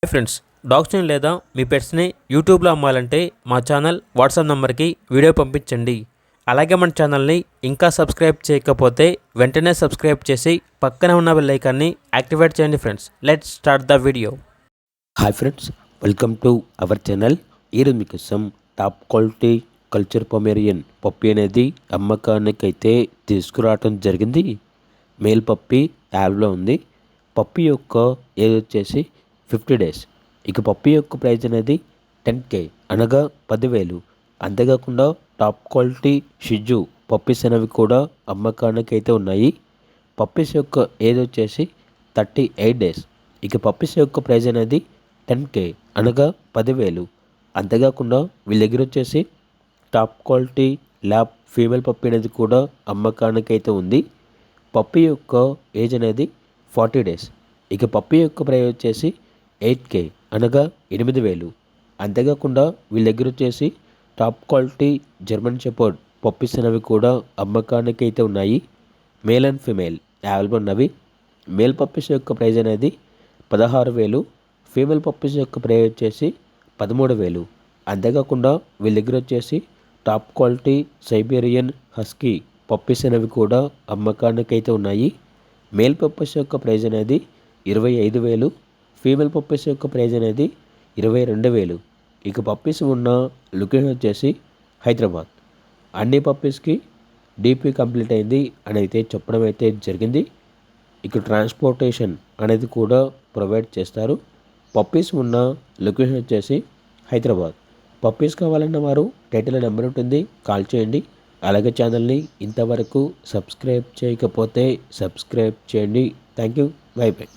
Hi friends, డాగ్స్ని లేదా మీ పెట్స్ని యూట్యూబ్లో అమ్మాలంటే మా ఛానల్ వాట్సాప్ నెంబర్కి వీడియో పంపించండి. అలాగే మన ఛానల్ని ఇంకా సబ్స్క్రైబ్ చేయకపోతే వెంటనే సబ్స్క్రైబ్ చేసి పక్కనే ఉన్న బెల్ ఐకాన్ని యాక్టివేట్ చేయండి. Friends, let's start the video. Hi friends, welcome to our channel. ఈరోజు మీకోసం టాప్ క్వాలిటీ కల్చర్ పొమేరియన్ పప్పి అనేది అమ్మకానికి అయితే తీసుకురావడం జరిగింది. మేల్ పప్పి యావ్లో ఉంది. పప్పి యొక్క ఏజ్ వచ్చేసి 50 days. ఇక పప్పి యొక్క ప్రైజ్ అనేది 10K అనగా 10,000. అంతేకాకుండా టాప్ క్వాలిటీ షిజు పప్పీస్ అనేవి కూడా అమ్మకానికి అయితే ఉన్నాయి. పప్పీస్ యొక్క ఏజ్ వచ్చేసి 38 days. ఇక పప్పీస్ యొక్క ప్రైజ్ అనేది 10K అనగా 10,000. అంతేకాకుండా వీళ్ళ దగ్గర వచ్చేసి top quality lab female puppy అనేది కూడా అమ్మకానికి అయితే ఉంది. పప్పి యొక్క ఏజ్ అనేది 40 days. ఇక పప్పి యొక్క ప్రైజ్ వచ్చేసి 8K అనగా 8,000. అంతేకాకుండా వీళ్ళ దగ్గర వచ్చేసి top quality German shepherd puppies అనేవి కూడా అమ్మకానికి అయితే ఉన్నాయి. మేల్ అండ్ ఫీమేల్ అవైలబుల్ ఉన్నవి. మేల్ పప్పీస్ యొక్క ప్రైజ్ అనేది 16,000. ఫీమేల్ పప్పీస్ యొక్క ప్రైజ్ వచ్చేసి 13,000. అంతేకాకుండా వీళ్ళ దగ్గర వచ్చేసి top quality Siberian husky puppies అనేవి కూడా అమ్మకానికి అయితే ఉన్నాయి. మేల్ పప్పీస్ యొక్క ప్రైజ్ అనేది 25,000. ఫీమేల్ పప్పీస్ యొక్క ప్రైజ్ అనేది 22,000. ఇక పప్పీస్ ఉన్న లొకేషన్ వచ్చేసి హైదరాబాద్. అన్ని పప్పీస్కి డీపీ కంప్లీట్ అయింది అని అయితే చెప్పడం అయితే జరిగింది. ఇక ట్రాన్స్పోర్టేషన్ అనేది కూడా ప్రొవైడ్ చేస్తారు. పప్పీస్ ఉన్న లొకేషన్ వచ్చేసి హైదరాబాద్. పప్పీస్ కావాలన్న వారు టైటిల్ నెంబర్ ఉంటుంది, కాల్ చేయండి. అలాగే ఛానల్ని ఇంతవరకు సబ్స్క్రైబ్ చేయకపోతే సబ్స్క్రైబ్ చేయండి. Thank you. By by.